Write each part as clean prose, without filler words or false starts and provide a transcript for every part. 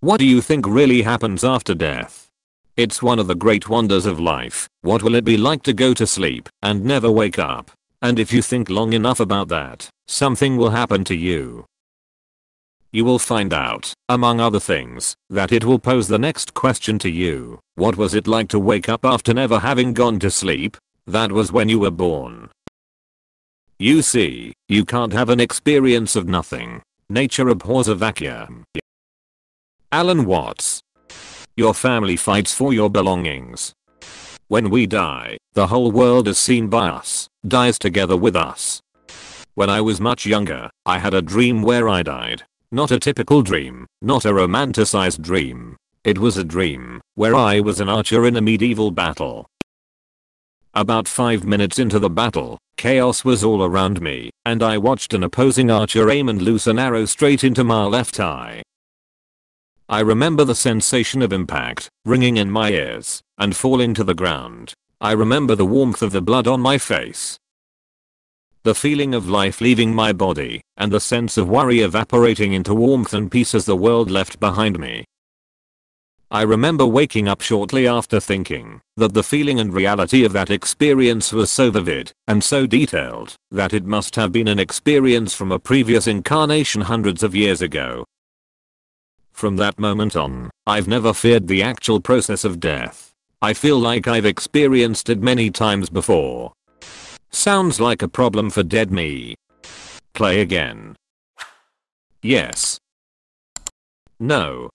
What do you think really happens after death? It's one of the great wonders of life. What will it be like to go to sleep and never wake up? And if you think long enough about that, something will happen to you. You will find out, among other things, that it will pose the next question to you. What was it like to wake up after never having gone to sleep? That was when you were born. You see, you can't have an experience of nothing. Nature abhors a vacuum. Alan Watts. Your family fights for your belongings. When we die, the whole world is seen by us, dies together with us. When I was much younger, I had a dream where I died. Not a typical dream, not a romanticized dream. It was a dream where I was an archer in a medieval battle. About 5 minutes into the battle, chaos was all around me, and I watched an opposing archer aim and loose an arrow straight into my left eye. I remember the sensation of impact, ringing in my ears, and falling to the ground. I remember the warmth of the blood on my face. The feeling of life leaving my body, and the sense of worry evaporating into warmth and peace as the world left behind me. I remember waking up shortly after thinking that the feeling and reality of that experience was so vivid and so detailed that it must have been an experience from a previous incarnation hundreds of years ago. From that moment on, I've never feared the actual process of death. I feel like I've experienced it many times before. Sounds like a problem for dead me. Play again. Yes. No.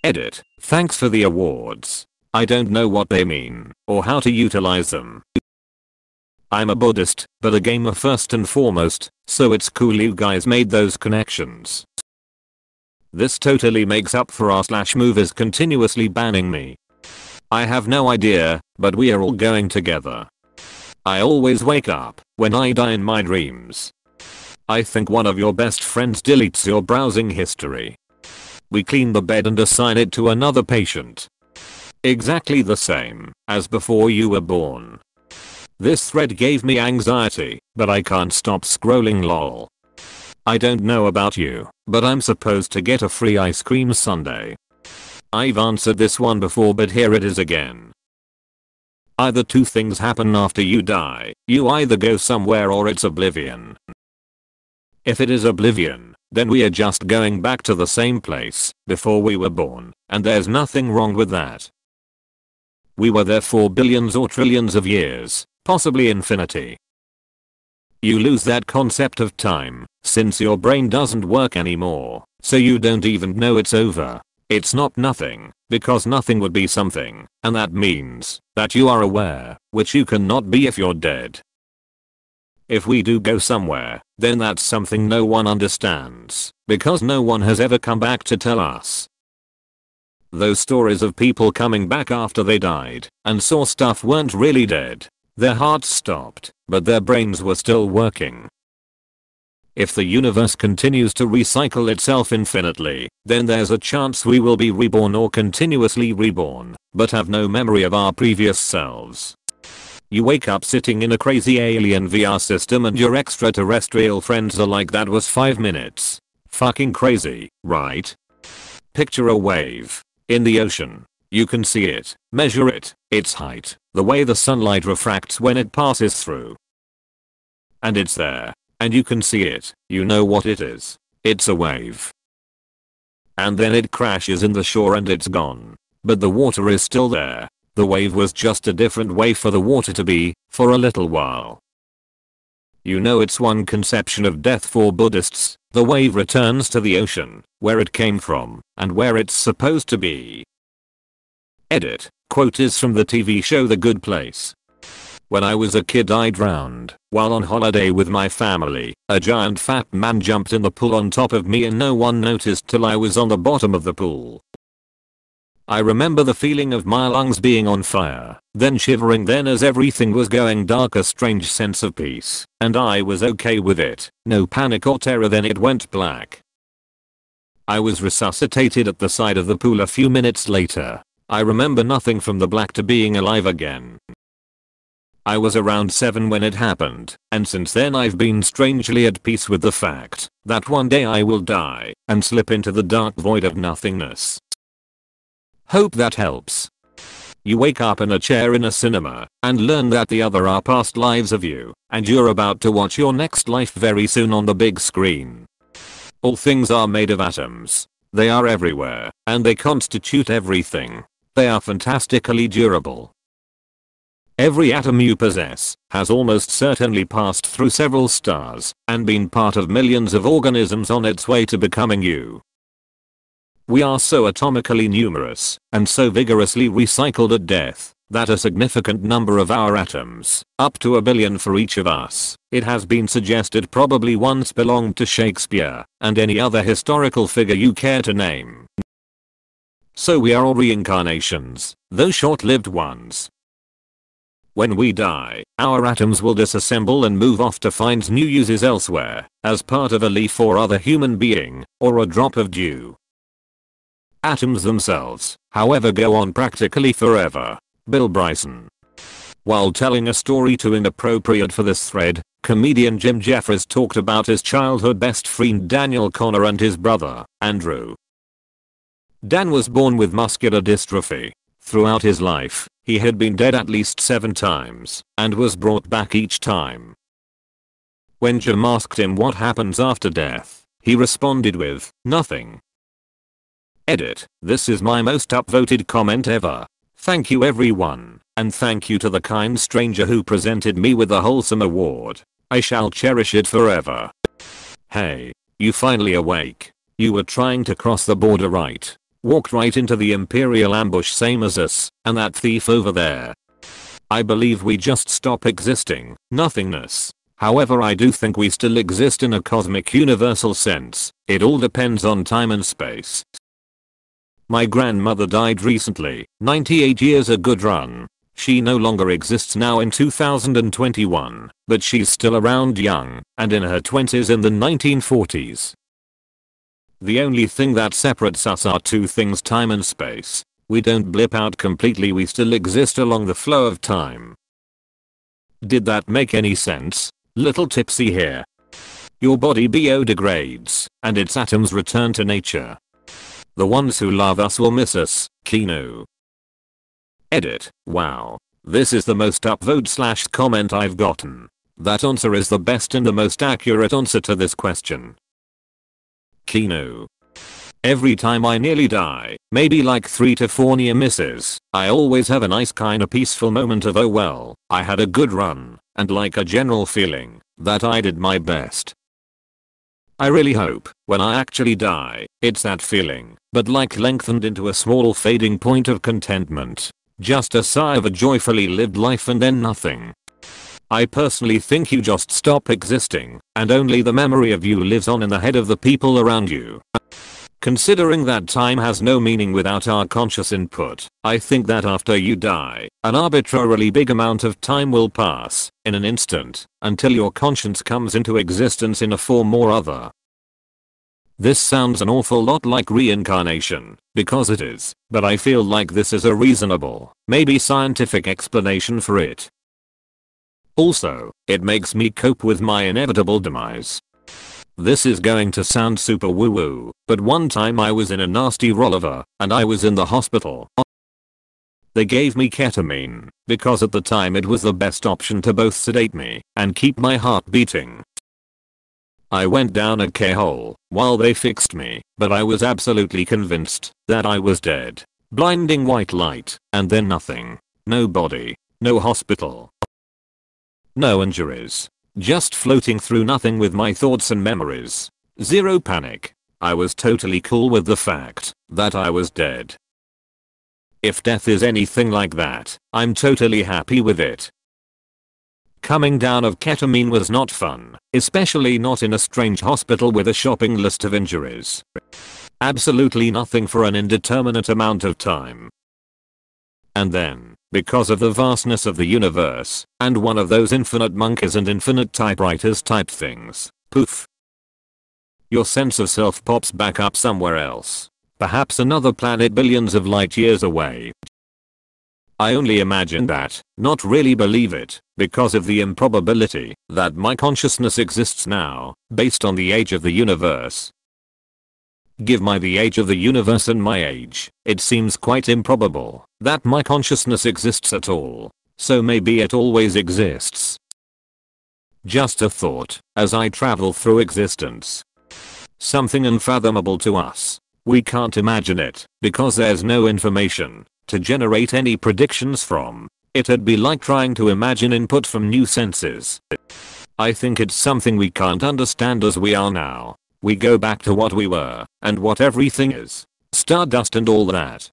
Edit. Thanks for the awards. I don't know what they mean or how to utilize them. I'm a Buddhist, but a gamer first and foremost, so it's cool you guys made those connections. This totally makes up for r/move is continuously banning me. I have no idea, but we are all going together. I always wake up when I die in my dreams. I think one of your best friends deletes your browsing history. We clean the bed and assign it to another patient. Exactly the same as before you were born. This thread gave me anxiety, but I can't stop scrolling lol. I don't know about you, but I'm supposed to get a free ice cream sundae. I've answered this one before, but here it is again. Either two things happen after you die. You either go somewhere or it's oblivion. If it is oblivion, then we are just going back to the same place before we were born, and there's nothing wrong with that. We were there for billions or trillions of years, possibly infinity. You lose that concept of time, since your brain doesn't work anymore, so you don't even know it's over. It's not nothing, because nothing would be something, and that means that you are aware, which you cannot be if you're dead. If we do go somewhere, then that's something no one understands, because no one has ever come back to tell us. Those stories of people coming back after they died and saw stuff weren't really dead. Their hearts stopped, but their brains were still working. If the universe continues to recycle itself infinitely, then there's a chance we will be reborn or continuously reborn, but have no memory of our previous selves. You wake up sitting in a crazy alien VR system and your extraterrestrial friends are like, that was 5 minutes. Fucking crazy, right? Picture a wave in the ocean. You can see it, measure it, its height, the way the sunlight refracts when it passes through. And it's there. And you can see it, you know what it is. It's a wave. And then it crashes in the shore and it's gone. But the water is still there. The wave was just a different way for the water to be, for a little while. You know, it's one conception of death for Buddhists. The wave returns to the ocean, where it came from, and where it's supposed to be. Edit. Quote is from the TV show The Good Place. When I was a kid I drowned while on holiday with my family. A giant fat man jumped in the pool on top of me and no one noticed till I was on the bottom of the pool. I remember the feeling of my lungs being on fire, then shivering, then as everything was going dark a strange sense of peace, and I was okay with it, no panic or terror, then it went black. I was resuscitated at the side of the pool a few minutes later. I remember nothing from the black to being alive again. I was around 7 when it happened, and since then I've been strangely at peace with the fact that one day I will die and slip into the dark void of nothingness. Hope that helps. You wake up in a chair in a cinema and learn that the other are past lives of you, and you're about to watch your next life very soon on the big screen. All things are made of atoms. They are everywhere, and they constitute everything. They are fantastically durable. Every atom you possess has almost certainly passed through several stars and been part of millions of organisms on its way to becoming you. We are so atomically numerous and so vigorously recycled at death that a significant number of our atoms, up to 1 billion for each of us, it has been suggested probably once belonged to Shakespeare and any other historical figure you care to name. So we are all reincarnations, though short-lived ones. When we die, our atoms will disassemble and move off to find new uses elsewhere, as part of a leaf or other human being, or a drop of dew. Atoms themselves, however, go on practically forever. Bill Bryson. While telling a story too inappropriate for this thread, comedian Jim Jeffries talked about his childhood best friend Daniel Connor and his brother, Andrew. Dan was born with muscular dystrophy. Throughout his life, he had been dead at least 7 times, and was brought back each time. When Jim asked him what happens after death, he responded with, "Nothing." Edit. This is my most upvoted comment ever. Thank you everyone, and thank you to the kind stranger who presented me with the wholesome award. I shall cherish it forever. Hey, you finally awake. You were trying to cross the border, right? Walked right into the Imperial ambush same as us, and that thief over there. I believe we just stop existing, nothingness. However, I do think we still exist in a cosmic universal sense. It all depends on time and space. My grandmother died recently, 98 years a good run. She no longer exists now in 2021, but she's still around young, and in her 20s in the 1940s. The only thing that separates us are 2 things: time and space. We don't blip out completely, we still exist along the flow of time. Did that make any sense? Little tipsy here. Your body biodegrades, and its atoms return to nature. The ones who love us will miss us, Keanu. Edit. Wow. This is the most upvote / comment I've gotten. That answer is the best and the most accurate answer to this question. Keanu. Every time I nearly die, maybe like 3 to 4 near misses, I always have a nice kinda peaceful moment of, oh well, I had a good run, and like a general feeling that I did my best. I really hope, when I actually die, it's that feeling, but like lengthened into a small fading point of contentment. Just a sigh of a joyfully lived life and then nothing. I personally think you just stop existing, and only the memory of you lives on in the head of the people around you. Considering that time has no meaning without our conscious input, I think that after you die, an arbitrarily big amount of time will pass, in an instant, until your conscience comes into existence in a form or other. This sounds an awful lot like reincarnation, because it is, but I feel like this is a reasonable, maybe scientific explanation for it. Also, it makes me cope with my inevitable demise. This is going to sound super woo-woo, but one time I was in a nasty rollover, and I was in the hospital. They gave me ketamine, because at the time it was the best option to both sedate me and keep my heart beating. I went down a K-hole while they fixed me, but I was absolutely convinced that I was dead. Blinding white light, and then nothing. No body, no hospital, no injuries. Just floating through nothing with my thoughts and memories. Zero panic. I was totally cool with the fact that I was dead. If death is anything like that, I'm totally happy with it. Coming down of ketamine was not fun, especially not in a strange hospital with a shopping list of injuries. Absolutely nothing for an indeterminate amount of time. And then, because of the vastness of the universe, and one of those infinite monkeys and infinite typewriters type things, poof. Your sense of self pops back up somewhere else. Perhaps another planet billions of light years away. I only imagine that, not really believe it, because of the improbability that my consciousness exists now, based on the age of the universe. Give my the age of the universe and my age, it seems quite improbable that my consciousness exists at all. So maybe it always exists. Just a thought, as I travel through existence. Something unfathomable to us. We can't imagine it, because there's no information to generate any predictions from. It'd be like trying to imagine input from new senses. I think it's something we can't understand as we are now. We go back to what we were, and what everything is. Stardust and all that.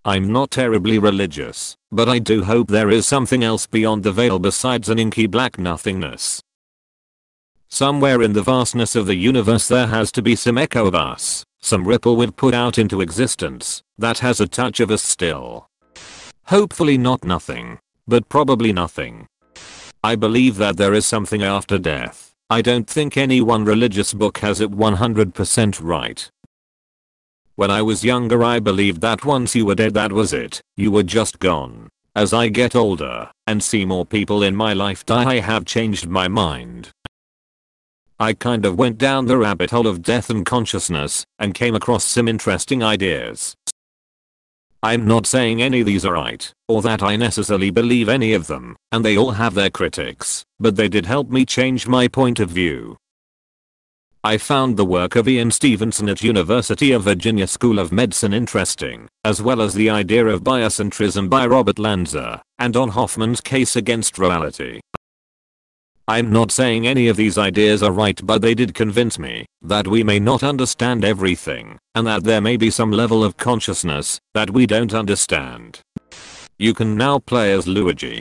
I'm not terribly religious, but I do hope there is something else beyond the veil besides an inky black nothingness. Somewhere in the vastness of the universe there has to be some echo of us, some ripple we've put out into existence, that has a touch of us still. Hopefully not nothing, but probably nothing. I believe that there is something after death. I don't think any one religious book has it 100% right. When I was younger I believed that once you were dead that was it, you were just gone. As I get older and see more people in my life die I have changed my mind. I kind of went down the rabbit hole of death and consciousness and came across some interesting ideas. I'm not saying any of these are right, or that I necessarily believe any of them, and they all have their critics, but they did help me change my point of view. I found the work of Ian Stevenson at University of Virginia School of Medicine interesting, as well as the idea of biocentrism by Robert Lanza, and on Hoffman's case against reality. I'm not saying any of these ideas are right, but they did convince me that we may not understand everything, and that there may be some level of consciousness that we don't understand. You can now play as Luigi,